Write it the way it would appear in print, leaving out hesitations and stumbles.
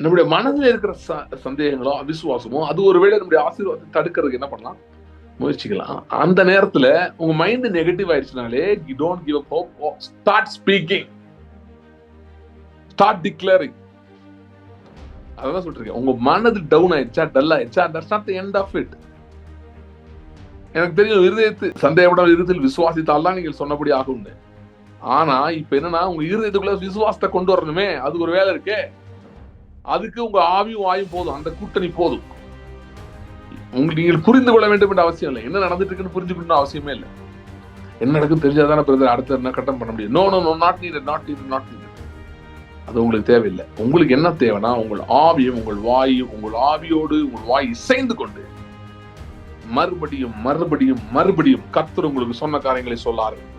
நம்முடைய மனதில் இருக்கிற சந்தேகங்களோ அவிசுவாசமோ அது ஒருவேளை நம்முடைய ஆசீர்வாதத்தை தடுக்கிறதுக்கு என்ன பண்ணலாம், முயற்சிக்கலாம். அந்த நேரத்துல உங்க மைண்ட் நெகட்டிவ் ஆயிடுச்சுனாலே you don't give up hope, start speaking, start declaring. அதான் சொல்றேன், உங்க மனது டவுன் ஆயிடுச்சா, டல் ஆயிடுச்சா, that's not the end of it. எனக்கு தெரியும் இருதயத்து சந்தேகப்பட இருதயத்தில் விசுவாசித்தால் தான் நீங்கள் சொன்னபடி ஆகும். ஆனா இப்ப என்னன்னா, உங்க இருதயத்துக்குள்ள விசுவாசத்தை கொண்டு வரணுமே, அது ஒரு வேலை இருக்கே. அதுக்கு உங்க ஆவியும் வாயும் போதும், அந்த கூட்டணி போதும். உங்களுக்கு நீங்கள் புரிந்து கொள்ள வேண்டும் என்ற அவசியம் இல்லை. என்ன நடந்துட்டு இருக்குன்னு புரிஞ்சுக்கணும்னு அவசியமே இல்லை. என்ன நடக்குன்னு தெரிஞ்சாதானே பிரதர் அடுத்த என்ன கட்டம் பண்ண முடியும். No no no, not needed, not needed, not needed. அது உங்களுக்கு தேவையில்லை. உங்களுக்கு என்ன தேவைன்னா, உங்கள் ஆவியும் உங்கள் வாயும், உங்கள் ஆவியோடு உங்கள் வாய் இசைந்து கொண்டு மறுபடியும் மறுபடியும் மறுபடியும் கர்த்தர் உங்களுக்கு சொன்ன காரியங்களை சொல்ல ஆரம்பிக்கும்.